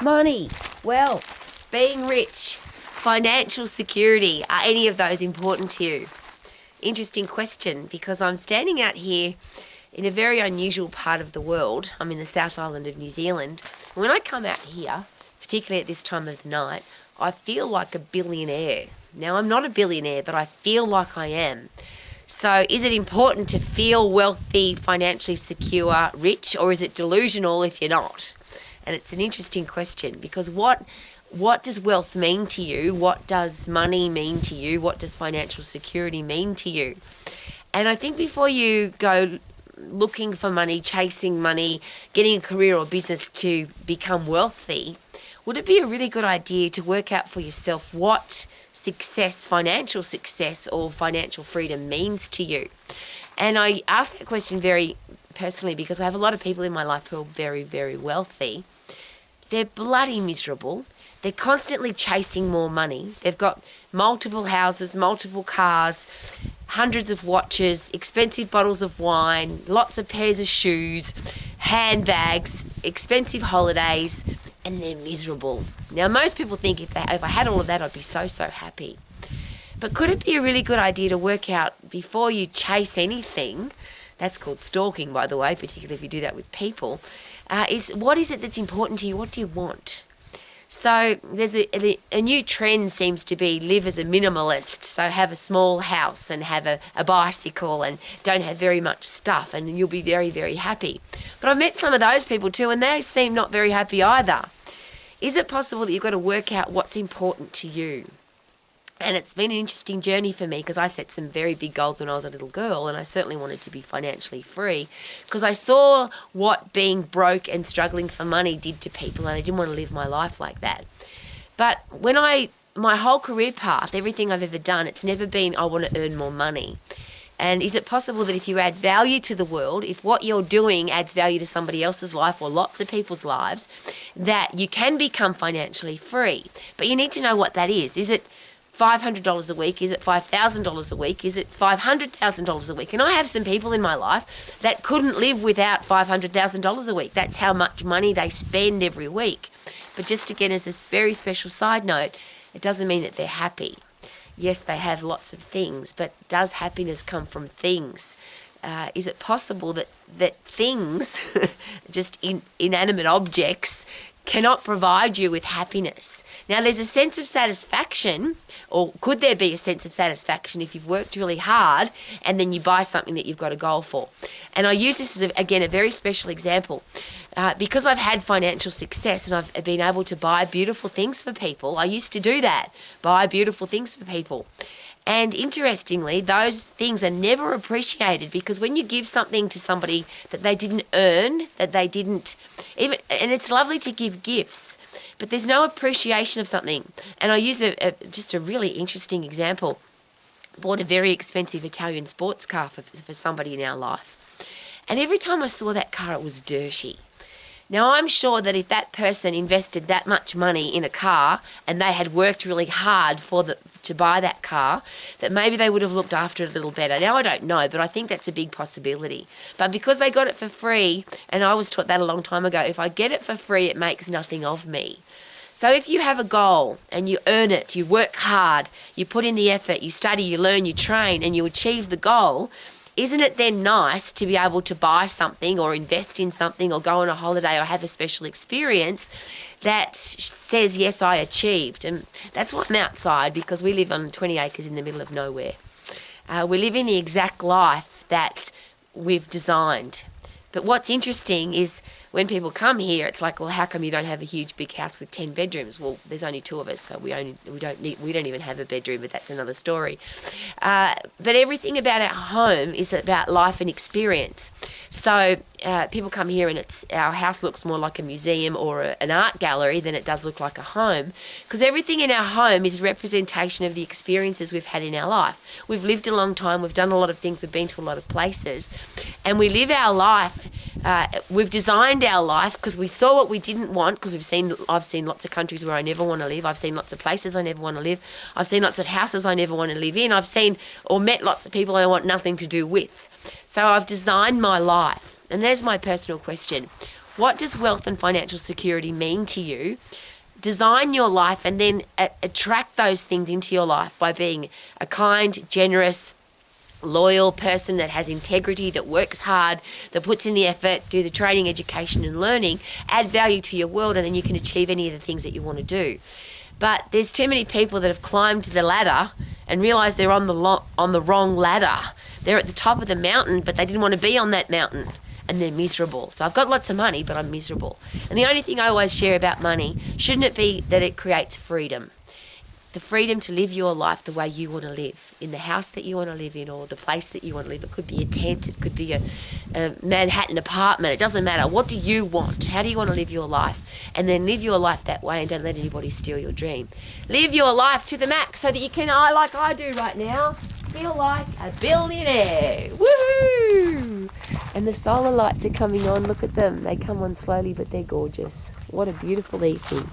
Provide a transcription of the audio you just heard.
Money, wealth, being rich, financial security. Are any of those important to you? Interesting question, because I'm standing out here in a very unusual part of the world. I'm in the South Island of New Zealand. When I come out here, particularly at this time of the night, I feel like a billionaire. Now, I'm not a billionaire, but I feel like I am. So is it important to feel wealthy, financially secure, rich, or is it delusional if you're not? And it's an interesting question, because what does wealth mean to you? What does money mean to you? What does financial security mean to you? And I think before you go looking for money, chasing money, getting a career or business to become wealthy, would it be a really good idea to work out for yourself what success, financial success or financial freedom means to you? And I ask that question very personally because I have a lot of people in my life who are very, very wealthy. They're bloody miserable. They're constantly chasing more money. They've got multiple houses, multiple cars, hundreds of watches, expensive bottles of wine, lots of pairs of shoes, handbags, expensive holidays, and they're miserable. Now, most people think if I had all of that, I'd be so happy. But could it be a really good idea to work out before you chase anything? That's called stalking, by the way, particularly if you do that with people. What is it that's important to you? What do you want? So there's a new trend seems to be live as a minimalist. So have a small house and have a bicycle and don't have very much stuff and you'll be very, very happy. But I've met some of those people too and they seem not very happy either. Is it possible that you've got to work out what's important to you? And it's been an interesting journey for me because I set some very big goals when I was a little girl and I certainly wanted to be financially free because I saw what being broke and struggling for money did to people and I didn't want to live my life like that. But my whole career path, everything I've ever done, it's never been I want to earn more money. And is it possible that if you add value to the world, if what you're doing adds value to somebody else's life or lots of people's lives, that you can become financially free? But you need to know what that is. Is it $500 a week? Is it $5,000 a week? Is it $500,000 a week? And I have some people in my life that couldn't live without $500,000 a week. That's how much money they spend every week. But just again, as a very special side note, it doesn't mean that they're happy. Yes, they have lots of things, but does happiness come from things? Is it possible that things, just inanimate objects, cannot provide you with happiness? Now, there's a sense of satisfaction, or could there be a sense of satisfaction if you've worked really hard and then you buy something that you've got a goal for? And I use this as, again, a very special example. Because I've had financial success and I've been able to buy beautiful things for people, I used to do that, buy beautiful things for people. And interestingly, those things are never appreciated because when you give something to somebody that they didn't earn, that they didn't even, and it's lovely to give gifts, but there's no appreciation of something. And I use just a really interesting example. Bought a very expensive Italian sports car for somebody in our life. And every time I saw that car, it was dirty. Now, I'm sure that if that person invested that much money in a car and they had worked really hard to buy that car, that maybe they would have looked after it a little better. Now, I don't know, but I think that's a big possibility. But because they got it for free, and I was taught that a long time ago, if I get it for free, it makes nothing of me. So if you have a goal and you earn it, you work hard, you put in the effort, you study, you learn, you train, and you achieve the goal, isn't it then nice to be able to buy something or invest in something or go on a holiday or have a special experience that says, yes, I achieved? And that's why I'm outside, because we live on 20 acres in the middle of nowhere. We live in the exact life that we've designed. But what's interesting is when people come here, it's like, well, how come you don't have a huge big house with 10 bedrooms? Well, there's only 2 of us, so we don't even have a bedroom, but that's another story. But everything about our home is about life and experience. So people come here and our house looks more like a museum or an art gallery than it does look like a home, because everything in our home is a representation of the experiences we've had in our life. We've lived a long time, we've done a lot of things, we've been to a lot of places, and we live our life. We've designed our life because we saw what we didn't want, because I've seen lots of countries where I never want to live. I've seen lots of places I never want to live. I've seen lots of houses I never want to live in. I've seen or met lots of people I want nothing to do with. So I've designed my life. And there's my personal question. What does wealth and financial security mean to you? Design your life and then attract those things into your life by being a kind, generous, loyal person that has integrity, that works hard, that puts in the effort, do the training, education and learning, add value to your world, and then you can achieve any of the things that you want to do. But there's too many people that have climbed the ladder and realised they're on the wrong ladder. They're at the top of the mountain, but they didn't want to be on that mountain, and they're miserable. So I've got lots of money, but I'm miserable. And the only thing I always share about money, shouldn't it be that it creates freedom? The freedom to live your life the way you want to live, in the house that you want to live in, or the place that you want to live. It could be a tent, it could be a Manhattan apartment. It doesn't matter. What do you want? How do you want to live your life? And then live your life that way, and don't let anybody steal your dream. Live your life to the max so that you can, like I do right now, feel like a billionaire. Woohoo! And the solar lights are coming on. Look at them. They come on slowly, but they're gorgeous. What a beautiful evening.